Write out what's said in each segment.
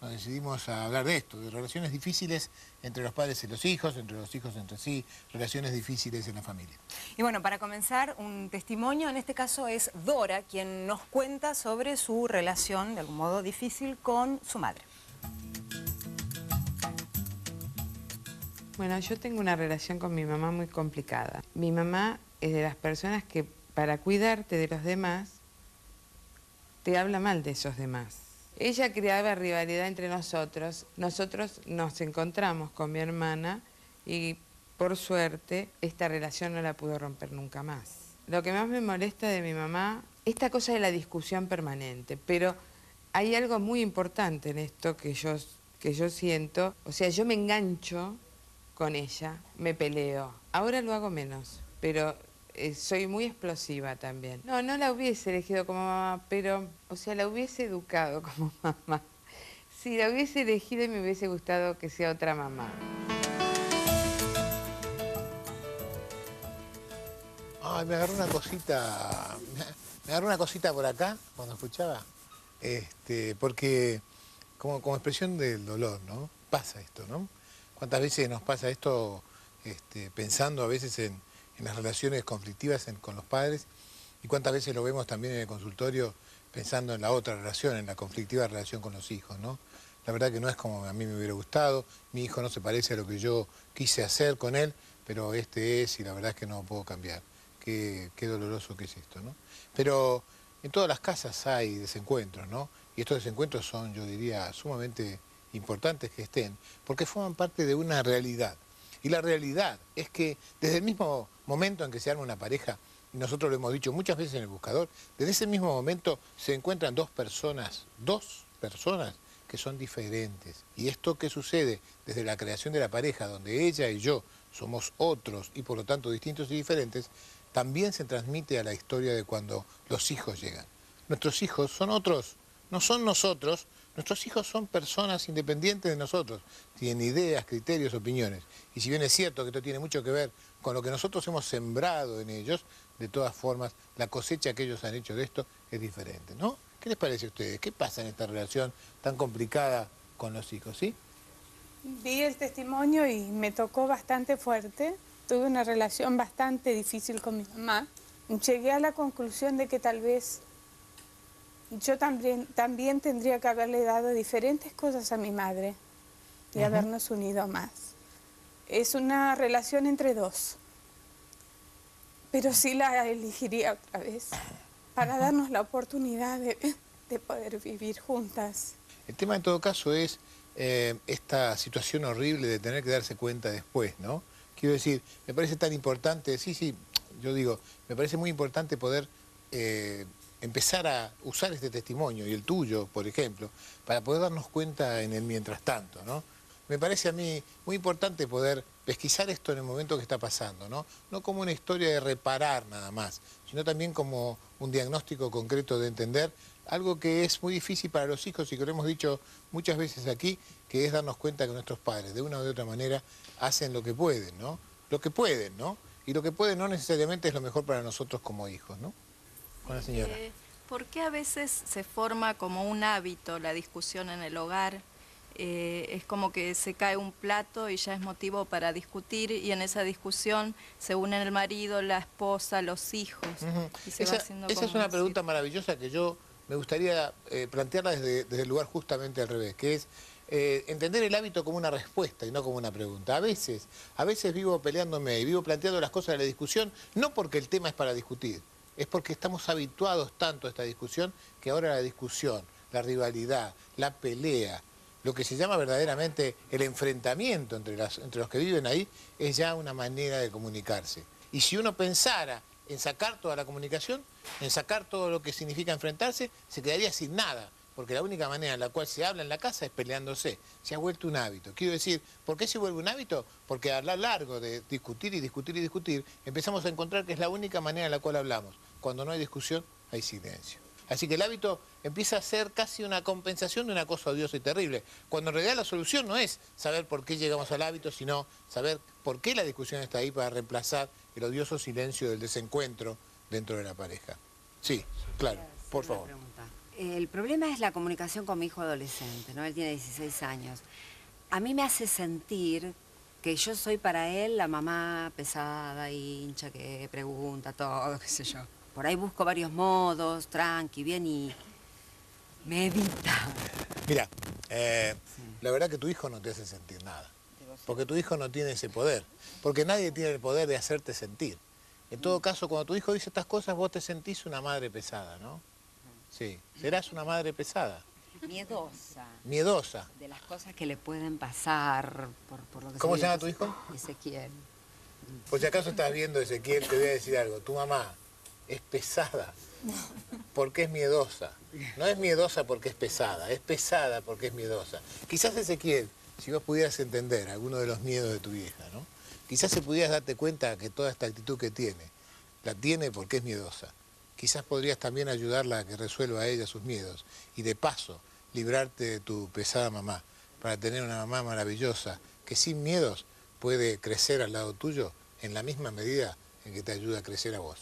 nos decidimos a hablar de esto, de relaciones difíciles entre los padres y los hijos entre sí, relaciones difíciles en la familia. Y bueno, para comenzar, un testimonio, en este caso es Dora, quien nos cuenta sobre su relación, de algún modo difícil, con su madre. Bueno, yo tengo una relación con mi mamá muy complicada. Mi mamá es de las personas que para cuidarte de los demás, te habla mal de esos demás. Ella creaba rivalidad entre nosotros. Nosotros nos encontramos con mi hermana y por suerte esta relación no la pudo romper nunca más. Lo que más me molesta de mi mamá, esta cosa de la discusión permanente, pero hay algo muy importante en esto que yo siento. O sea, yo me engancho con ella, me peleo. Ahora lo hago menos, pero soy muy explosiva también. No la hubiese elegido como mamá, pero, o sea, la hubiese educado como mamá. Si la hubiese elegido, me hubiese gustado que sea otra mamá. Ay, me agarró una cosita por acá cuando escuchaba, porque como expresión del dolor, ¿no? Pasa esto, ¿no? ¿Cuántas veces nos pasa esto pensando a veces en las relaciones conflictivas con los padres? Y cuántas veces lo vemos también en el consultorio pensando en la otra relación, en la conflictiva relación con los hijos, ¿no? La verdad que no es como a mí me hubiera gustado, mi hijo no se parece a lo que yo quise hacer con él, pero este es y la verdad es que no puedo cambiar. Qué doloroso que es esto, ¿no? Pero en todas las casas hay desencuentros, ¿no? Y estos desencuentros son, yo diría, sumamente importantes que estén, porque forman parte de una realidad. Y la realidad es que desde el mismo momento en que se arma una pareja, y nosotros lo hemos dicho muchas veces en el buscador, desde ese mismo momento se encuentran dos personas que son diferentes. Y esto que sucede desde la creación de la pareja, donde ella y yo somos otros y por lo tanto distintos y diferentes, también se transmite a la historia de cuando los hijos llegan. Nuestros hijos son otros, no son nosotros. Nuestros hijos son personas independientes de nosotros, tienen ideas, criterios, opiniones. Y si bien es cierto que esto tiene mucho que ver con lo que nosotros hemos sembrado en ellos, de todas formas, la cosecha que ellos han hecho de esto es diferente, ¿no? ¿Qué les parece a ustedes? ¿Qué pasa en esta relación tan complicada con los hijos, sí? Vi el testimonio y me tocó bastante fuerte. Tuve una relación bastante difícil con mi mamá. Llegué a la conclusión de que tal vez yo también tendría que haberle dado diferentes cosas a mi madre y habernos unido más. Es una relación entre dos, pero sí la elegiría otra vez para darnos la oportunidad de poder vivir juntas. El tema en todo caso es esta situación horrible de tener que darse cuenta después, ¿no? Quiero decir, me parece tan importante, yo digo, me parece muy importante poder empezar a usar este testimonio, y el tuyo, por ejemplo, para poder darnos cuenta en el mientras tanto, ¿no? Me parece a mí muy importante poder pesquisar esto en el momento que está pasando, ¿no? No como una historia de reparar nada más, sino también como un diagnóstico concreto de entender algo que es muy difícil para los hijos y que lo hemos dicho muchas veces aquí, que es darnos cuenta que nuestros padres, de una o de otra manera, hacen lo que pueden, ¿no? Lo que pueden, ¿no? Y lo que pueden no necesariamente es lo mejor para nosotros como hijos, ¿no? Con la señora. ¿Por qué a veces se forma como un hábito la discusión en el hogar? Es como que se cae un plato y ya es motivo para discutir, y en esa discusión se unen el marido, la esposa, los hijos. Y se va haciendo esa es una pregunta maravillosa que yo me gustaría plantearla desde el lugar justamente al revés, que es entender el hábito como una respuesta y no como una pregunta. A veces vivo peleándome y vivo planteando las cosas de la discusión, no porque el tema es para discutir, es porque estamos habituados tanto a esta discusión que ahora la discusión, la rivalidad, la pelea, lo que se llama verdaderamente el enfrentamiento entre los que viven ahí, es ya una manera de comunicarse. Y si uno pensara en sacar toda la comunicación, en sacar todo lo que significa enfrentarse, se quedaría sin nada. Porque la única manera en la cual se habla en la casa es peleándose. Se ha vuelto un hábito. Quiero decir, ¿por qué se vuelve un hábito? Porque a lo largo de discutir y discutir y discutir, empezamos a encontrar que es la única manera en la cual hablamos. Cuando no hay discusión, hay silencio. Así que el hábito empieza a ser casi una compensación de una cosa odiosa y terrible. Cuando en realidad la solución no es saber por qué llegamos al hábito, sino saber por qué la discusión está ahí para reemplazar el odioso silencio del desencuentro dentro de la pareja. Sí, claro, por favor. El problema es la comunicación con mi hijo adolescente, ¿no? Él tiene 16 años. A mí me hace sentir que yo soy para él la mamá pesada, hincha, que pregunta todo, qué sé yo. Por ahí busco varios modos, tranqui, bien, y me evita. Mira, la verdad que tu hijo no te hace sentir nada. Porque tu hijo no tiene ese poder. Porque nadie tiene el poder de hacerte sentir. En todo caso, cuando tu hijo dice estas cosas, vos te sentís una madre pesada, ¿no? Sí, serás una madre pesada. Miedosa. Miedosa. De las cosas que le pueden pasar por lo que... ¿Cómo se llama tu hijo? Ezequiel. Por si acaso estás viendo, Ezequiel, te voy a decir algo. Tu mamá es pesada porque es miedosa. No es miedosa porque es pesada porque es miedosa. Quizás, Ezequiel, si vos pudieras entender alguno de los miedos de tu vieja, ¿no? Quizás se pudieras darte cuenta que toda esta actitud que tiene, la tiene porque es miedosa. Quizás podrías también ayudarla a que resuelva a ella sus miedos y de paso librarte de tu pesada mamá para tener una mamá maravillosa que sin miedos puede crecer al lado tuyo en la misma medida en que te ayuda a crecer a vos.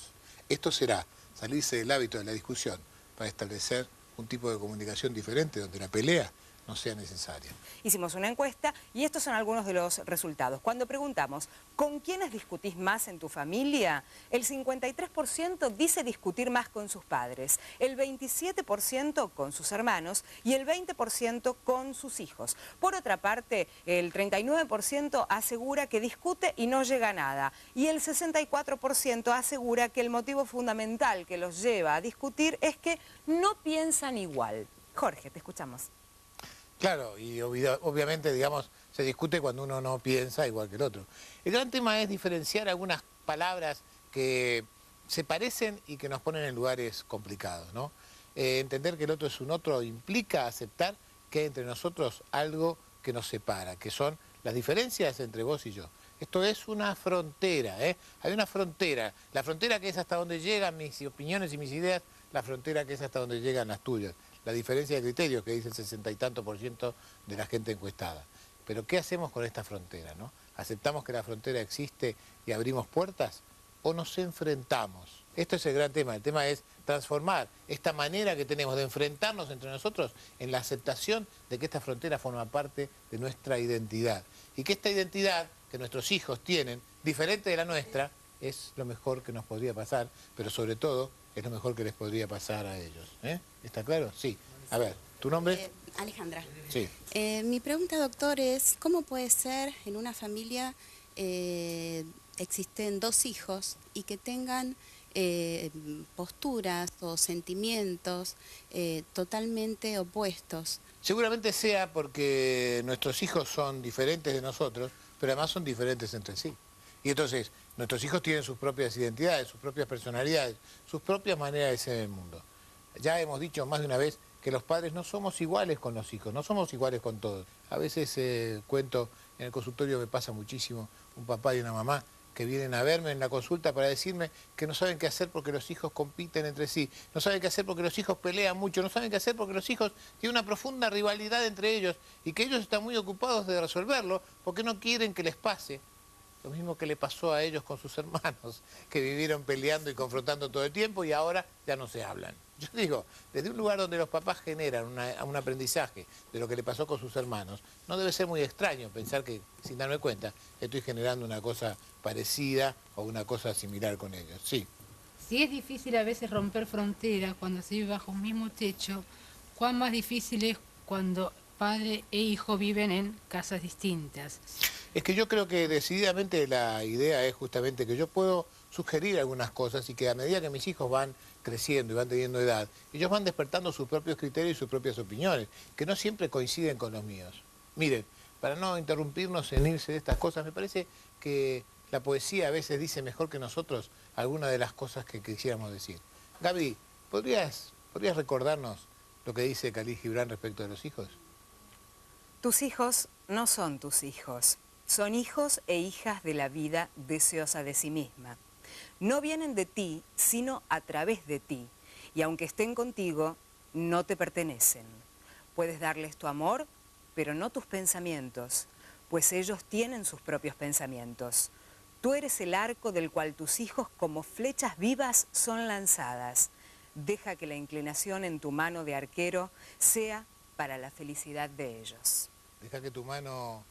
Esto será salirse del hábito de la discusión para establecer un tipo de comunicación diferente donde la pelea no sea necesaria. Hicimos una encuesta y estos son algunos de los resultados. Cuando preguntamos, ¿con quiénes discutís más en tu familia? El 53% dice discutir más con sus padres, el 27% con sus hermanos y el 20% con sus hijos. Por otra parte, el 39% asegura que discute y no llega a nada. Y el 64% asegura que el motivo fundamental que los lleva a discutir es que no piensan igual. Jorge, te escuchamos. Claro, y obviamente, digamos, se discute cuando uno no piensa igual que el otro. El gran tema es diferenciar algunas palabras que se parecen y que nos ponen en lugares complicados, ¿no? Entender que el otro es un otro implica aceptar que hay entre nosotros algo que nos separa, que son las diferencias entre vos y yo. Esto es una frontera, ¿eh? Hay una frontera. La frontera que es hasta donde llegan mis opiniones y mis ideas, la frontera que es hasta donde llegan las tuyas. La diferencia de criterios que dice el 60 y tanto % de la gente encuestada. Pero ¿qué hacemos con esta frontera, no? ¿Aceptamos que la frontera existe y abrimos puertas? ¿O nos enfrentamos? Esto es el gran tema. El tema es transformar esta manera que tenemos de enfrentarnos entre nosotros en la aceptación de que esta frontera forma parte de nuestra identidad. Y que esta identidad que nuestros hijos tienen, diferente de la nuestra, es lo mejor que nos podría pasar, pero sobre todo es lo mejor que les podría pasar a ellos. ¿Está claro? Sí. A ver, ¿tu nombre? Alejandra. Sí. Mi pregunta, doctor, es ¿cómo puede ser en una familia existen dos hijos y que tengan posturas o sentimientos totalmente opuestos? Seguramente sea porque nuestros hijos son diferentes de nosotros, pero además son diferentes entre sí. Y entonces, nuestros hijos tienen sus propias identidades, sus propias personalidades, sus propias maneras de ser en el mundo. Ya hemos dicho más de una vez que los padres no somos iguales con los hijos, no somos iguales con todos. A veces cuento, en el consultorio me pasa muchísimo, un papá y una mamá que vienen a verme en la consulta para decirme que no saben qué hacer porque los hijos compiten entre sí, no saben qué hacer porque los hijos pelean mucho, no saben qué hacer porque los hijos tienen una profunda rivalidad entre ellos y que ellos están muy ocupados de resolverlo porque no quieren que les pase lo mismo que le pasó a ellos con sus hermanos, que vivieron peleando y confrontando todo el tiempo y ahora ya no se hablan. Yo digo, desde un lugar donde los papás generan un aprendizaje de lo que le pasó con sus hermanos, no debe ser muy extraño pensar que, sin darme cuenta, estoy generando una cosa parecida o una cosa similar con ellos. Sí. Si es difícil a veces romper fronteras cuando se vive bajo un mismo techo, ¿cuán más difícil es cuando padre e hijo viven en casas distintas? Es que yo creo que decididamente la idea es justamente que yo puedo sugerir algunas cosas y que a medida que mis hijos van creciendo y van teniendo edad, ellos van despertando sus propios criterios y sus propias opiniones, que no siempre coinciden con los míos. Miren, para no interrumpirnos en irse de estas cosas, me parece que la poesía a veces dice mejor que nosotros algunas de las cosas que quisiéramos decir. Gaby, ¿podrías recordarnos lo que dice Khalil Gibran respecto de los hijos? Tus hijos no son tus hijos. Son hijos e hijas de la vida deseosa de sí misma. No vienen de ti, sino a través de ti. Y aunque estén contigo, no te pertenecen. Puedes darles tu amor, pero no tus pensamientos, pues ellos tienen sus propios pensamientos. Tú eres el arco del cual tus hijos como flechas vivas son lanzadas. Deja que la inclinación en tu mano de arquero sea para la felicidad de ellos. Deja que tu mano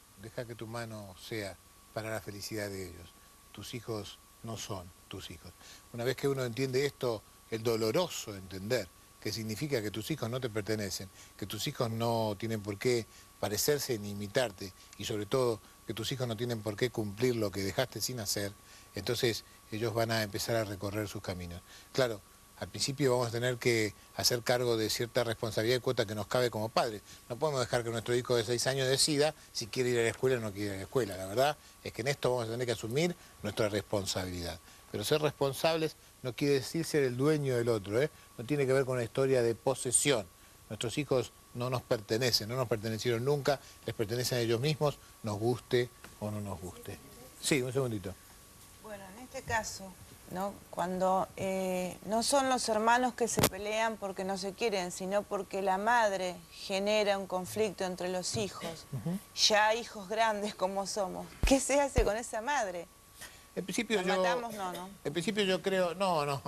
sea para la felicidad de ellos. Tus hijos no son tus hijos. Una vez que uno entiende esto, el doloroso entender que significa que tus hijos no te pertenecen, que tus hijos no tienen por qué parecerse ni imitarte, y sobre todo que tus hijos no tienen por qué cumplir lo que dejaste sin hacer, entonces ellos van a empezar a recorrer sus caminos. Claro, al principio vamos a tener que hacer cargo de cierta responsabilidad y cuota que nos cabe como padres. No podemos dejar que nuestro hijo de 6 años decida si quiere ir a la escuela o no quiere ir a la escuela. La verdad es que en esto vamos a tener que asumir nuestra responsabilidad. Pero ser responsables no quiere decir ser el dueño del otro, ¿eh? No tiene que ver con una historia de posesión. Nuestros hijos no nos pertenecen, no nos pertenecieron nunca, les pertenecen a ellos mismos, nos guste o no nos guste. Sí, un segundito. Bueno, en este caso, ¿no? Cuando no son los hermanos que se pelean porque no se quieren, sino porque la madre genera un conflicto entre los hijos, ya hijos grandes como somos, ¿qué se hace con esa madre? En principio ¿La matamos? No. En principio yo creo, no,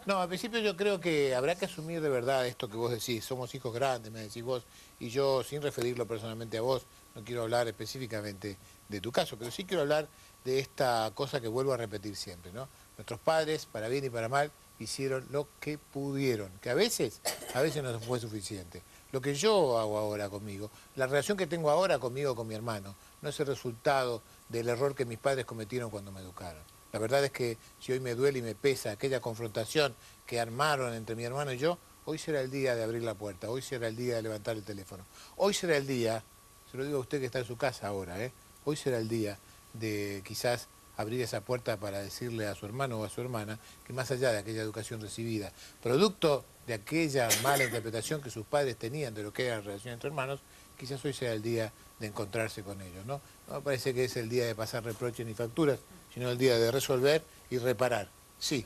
al principio yo creo que habrá que asumir de verdad esto que vos decís, somos hijos grandes, me decís vos, y yo sin referirlo personalmente a vos, no quiero hablar específicamente de tu caso, pero sí quiero hablar de esta cosa que vuelvo a repetir siempre, ¿no? Nuestros padres, para bien y para mal, hicieron lo que pudieron, que a veces no fue suficiente. Lo que yo hago ahora conmigo, la relación que tengo ahora conmigo con mi hermano, no es el resultado del error que mis padres cometieron cuando me educaron. La verdad es que si hoy me duele y me pesa aquella confrontación que armaron entre mi hermano y yo, hoy será el día de abrir la puerta, hoy será el día de levantar el teléfono. Hoy será el día, se lo digo a usted que está en su casa ahora, hoy será el día de quizás abrir esa puerta para decirle a su hermano o a su hermana que más allá de aquella educación recibida, producto de aquella mala interpretación que sus padres tenían de lo que era la relación entre hermanos, quizás hoy sea el día de encontrarse con ellos, ¿no? No me parece que es el día de pasar reproches ni facturas, sino el día de resolver y reparar. Sí.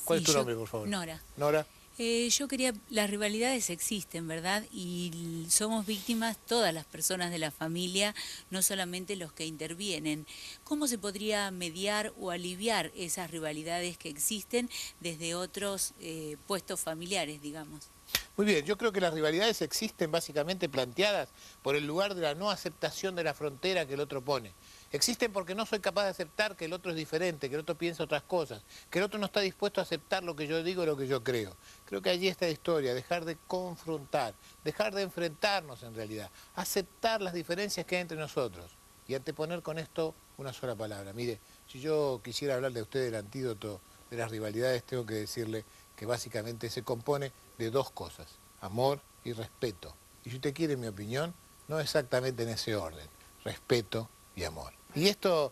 ¿Cuál es tu nombre, por favor? Nora. Nora. Las rivalidades existen, ¿verdad? Y somos víctimas todas las personas de la familia, no solamente los que intervienen. ¿Cómo se podría mediar o aliviar esas rivalidades que existen desde otros puestos familiares, digamos? Muy bien, yo creo que las rivalidades existen básicamente planteadas por el lugar de la no aceptación de la frontera que el otro pone. Existen porque no soy capaz de aceptar que el otro es diferente, que el otro piensa otras cosas, que el otro no está dispuesto a aceptar lo que yo digo o lo que yo creo. Creo que allí está la historia, dejar de confrontar, dejar de enfrentarnos en realidad, aceptar las diferencias que hay entre nosotros y anteponer con esto una sola palabra. Mire, si yo quisiera hablarle a usted del antídoto de las rivalidades, tengo que decirle que básicamente se compone de dos cosas, amor y respeto. Y si usted quiere mi opinión, no exactamente en ese orden, respeto y amor. Y esto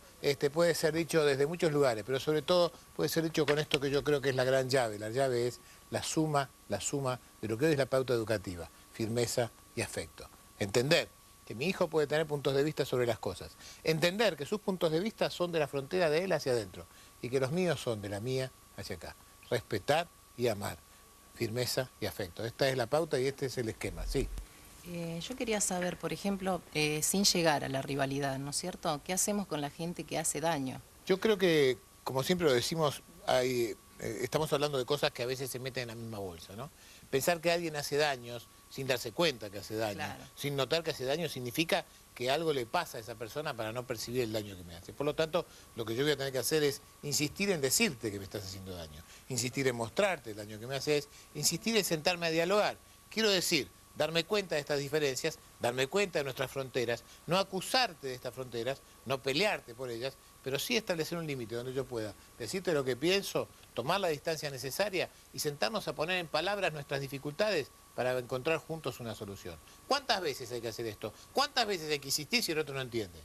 puede ser dicho desde muchos lugares, pero sobre todo puede ser dicho con esto que yo creo que es la gran llave. La llave es la suma de lo que hoy es la pauta educativa, firmeza y afecto. Entender que mi hijo puede tener puntos de vista sobre las cosas. Entender que sus puntos de vista son de la frontera de él hacia adentro y que los míos son de la mía hacia acá. Respetar y amar, firmeza y afecto. Esta es la pauta y este es el esquema, sí. Yo quería saber, por ejemplo, sin llegar a la rivalidad, ¿no es cierto? ¿Qué hacemos con la gente que hace daño? Yo creo que, como siempre lo decimos, estamos hablando de cosas que a veces se meten en la misma bolsa, ¿no? Pensar que alguien hace daños sin darse cuenta que hace daño, claro, sin notar que hace daño, significa que algo le pasa a esa persona para no percibir el daño que me hace. Por lo tanto, lo que yo voy a tener que hacer es insistir en decirte que me estás haciendo daño, insistir en mostrarte el daño que me haces, insistir en sentarme a dialogar. Quiero decir, darme cuenta de estas diferencias, darme cuenta de nuestras fronteras, no acusarte de estas fronteras, no pelearte por ellas, pero sí establecer un límite donde yo pueda decirte lo que pienso, tomar la distancia necesaria y sentarnos a poner en palabras nuestras dificultades para encontrar juntos una solución. ¿Cuántas veces hay que hacer esto? ¿Cuántas veces hay que insistir si el otro no entiende?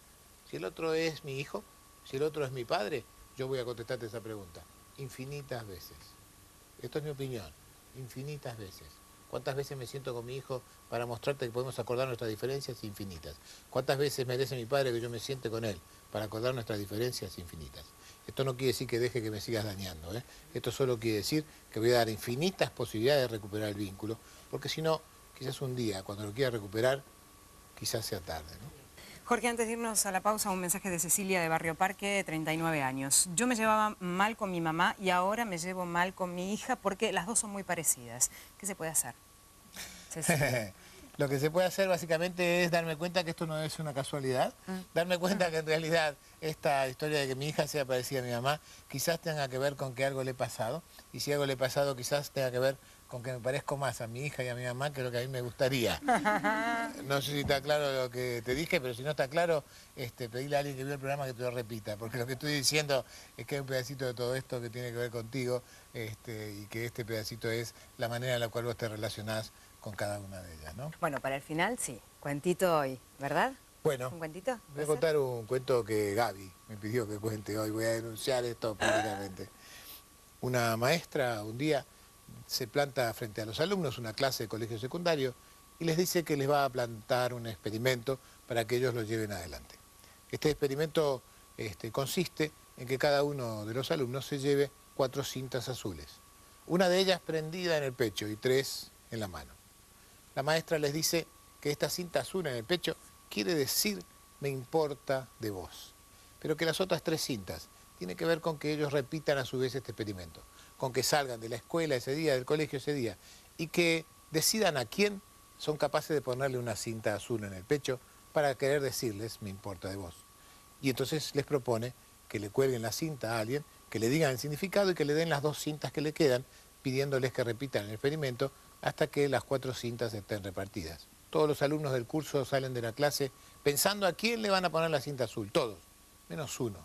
Si el otro es mi hijo, si el otro es mi padre, yo voy a contestarte esa pregunta. Infinitas veces. Esto es mi opinión. Infinitas veces. ¿Cuántas veces me siento con mi hijo para mostrarte que podemos acordar nuestras diferencias? Infinitas. ¿Cuántas veces merece mi padre que yo me siente con él para acordar nuestras diferencias? Infinitas. Esto no quiere decir que deje que me sigas dañando, ¿eh? Esto solo quiere decir que voy a dar infinitas posibilidades de recuperar el vínculo, porque si no, quizás un día, cuando lo quiera recuperar, quizás sea tarde, ¿no? Jorge, antes de irnos a la pausa, un mensaje de Cecilia de Barrio Parque, 39 años. Yo me llevaba mal con mi mamá y ahora me llevo mal con mi hija porque las dos son muy parecidas. ¿Qué se puede hacer? Cecilia. Lo que se puede hacer básicamente es darme cuenta que esto no es una casualidad, darme cuenta que en realidad esta historia de que mi hija sea parecida a mi mamá quizás tenga que ver con que algo le he pasado, y si algo le he pasado quizás tenga que ver con que me parezco más a mi hija y a mi mamá que lo que a mí me gustaría. No sé si está claro lo que te dije, pero si no está claro, pedirle a alguien que vio el programa que te lo repita, porque lo que estoy diciendo es que hay un pedacito de todo esto que tiene que ver contigo, y que este pedacito es la manera en la cual vos te relacionás con cada una de ellas, ¿no? Bueno, para el final, sí. Cuentito hoy, ¿verdad? Bueno, ¿Un cuentito? voy a contar un cuento que Gaby me pidió que cuente hoy. Voy a denunciar esto públicamente. Una maestra un día se planta frente a los alumnos, una clase de colegio secundario, y les dice que les va a plantar un experimento para que ellos lo lleven adelante. Este experimento consiste en que cada uno de los alumnos se lleve 4 cintas azules. Una de ellas prendida en el pecho y 3 en la mano. La maestra les dice que esta cinta azul en el pecho quiere decir me importa de vos. Pero que las otras 3 cintas tienen que ver con que ellos repitan a su vez este experimento, con que salgan de la escuela ese día, del colegio ese día, y que decidan a quién son capaces de ponerle una cinta azul en el pecho para querer decirles me importa de vos. Y entonces les propone que le cuelguen la cinta a alguien, que le digan el significado y que le den las 2 cintas que le quedan, pidiéndoles que repitan el experimento hasta que las 4 cintas estén repartidas. Todos los alumnos del curso salen de la clase pensando a quién le van a poner la cinta azul, todos, menos uno,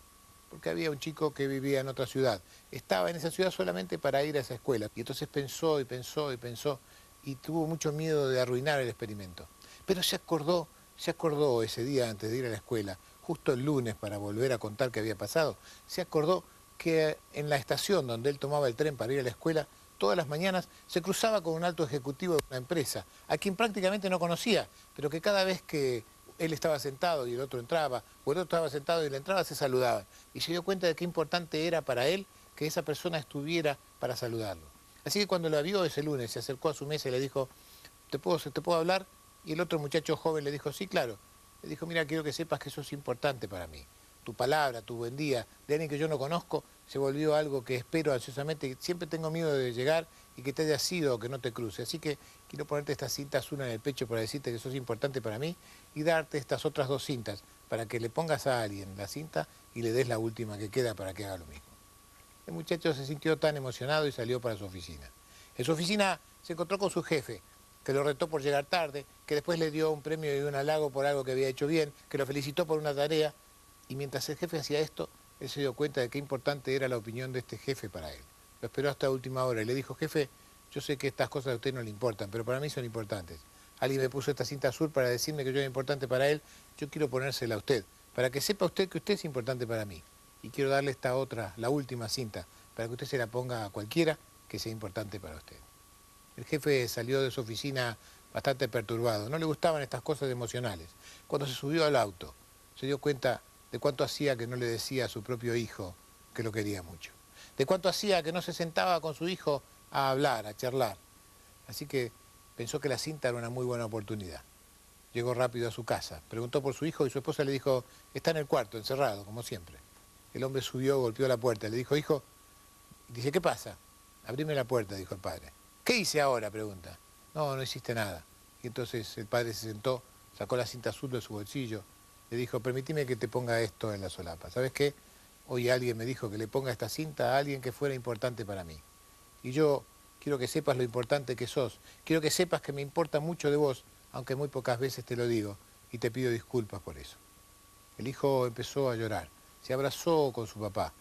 porque había un chico que vivía en otra ciudad. Estaba en esa ciudad solamente para ir a esa escuela, y entonces pensó y pensó y pensó, y tuvo mucho miedo de arruinar el experimento. Pero se acordó ese día antes de ir a la escuela, justo el lunes para volver a contar qué había pasado, se acordó que en la estación donde él tomaba el tren para ir a la escuela, todas las mañanas se cruzaba con un alto ejecutivo de una empresa, a quien prácticamente no conocía, pero que cada vez que él estaba sentado y el otro entraba, o el otro estaba sentado y él entraba, se saludaban. Y se dio cuenta de qué importante era para él que esa persona estuviera para saludarlo. Así que cuando lo vio ese lunes, se acercó a su mesa y le dijo, ¿te puedo hablar? Y el otro muchacho joven le dijo, sí, claro. Le dijo, mira, quiero que sepas que eso es importante para mí. Tu palabra, tu buen día, de alguien que yo no conozco, se volvió algo que espero ansiosamente. Siempre tengo miedo de llegar y que te haya sido o que no te cruce. Así que quiero ponerte esta cinta azul en el pecho para decirte que eso es importante para mí y darte estas otras 2 cintas para que le pongas a alguien la cinta y le des la última que queda para que haga lo mismo. El muchacho se sintió tan emocionado y salió para su oficina. En su oficina se encontró con su jefe, que lo retó por llegar tarde, que después le dio un premio y un halago por algo que había hecho bien, que lo felicitó por una tarea. Y mientras el jefe hacía esto, él se dio cuenta de qué importante era la opinión de este jefe para él. Lo esperó hasta última hora y le dijo, jefe, yo sé que estas cosas a usted no le importan, pero para mí son importantes. Alguien me puso esta cinta azul para decirme que yo era importante para él, yo quiero ponérsela a usted, para que sepa usted que usted es importante para mí. Y quiero darle esta otra, la última cinta, para que usted se la ponga a cualquiera que sea importante para usted. El jefe salió de su oficina bastante perturbado, no le gustaban estas cosas emocionales. Cuando se subió al auto, se dio cuenta de cuánto hacía que no le decía a su propio hijo que lo quería mucho. De cuánto hacía que no se sentaba con su hijo a hablar, a charlar. Así que pensó que la cinta era una muy buena oportunidad. Llegó rápido a su casa, preguntó por su hijo y su esposa le dijo, está en el cuarto, encerrado, como siempre. El hombre subió, golpeó la puerta, le dijo, hijo, dice, ¿qué pasa? Abrime la puerta, dijo el padre. ¿Qué hice ahora?, pregunta. No hiciste nada. Y entonces el padre se sentó, sacó la cinta azul de su bolsillo, le dijo, permitime que te ponga esto en la solapa. ¿Sabes qué? Hoy alguien me dijo que le ponga esta cinta a alguien que fuera importante para mí. Y yo quiero que sepas lo importante que sos. Quiero que sepas que me importa mucho de vos, aunque muy pocas veces te lo digo, y te pido disculpas por eso. El hijo empezó a llorar, se abrazó con su papá.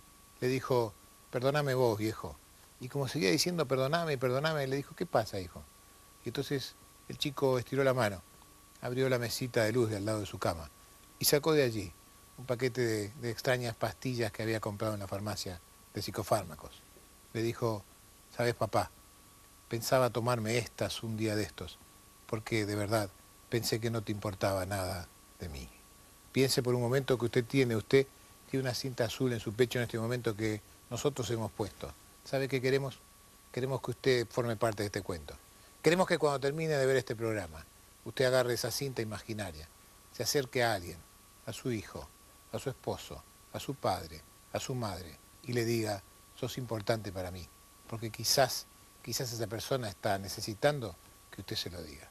Le dijo, perdóname vos, viejo. Y como seguía diciendo, perdóname, perdóname, le dijo, ¿qué pasa, hijo? Y entonces el chico estiró la mano, abrió la mesita de luz de al lado de su cama y sacó de allí un paquete de extrañas pastillas que había comprado en la farmacia de psicofármacos. Le dijo, ¿sabes, papá? Pensaba tomarme estas un día de estos, porque de verdad pensé que no te importaba nada de mí. Piense por un momento que usted tiene una cinta azul en su pecho en este momento que nosotros hemos puesto. ¿Sabe qué queremos? Queremos que usted forme parte de este cuento. Queremos que cuando termine de ver este programa, usted agarre esa cinta imaginaria, se acerque a alguien a su hijo, a su esposo, a su padre, a su madre, y le diga, sos importante para mí, porque quizás esa persona está necesitando que usted se lo diga.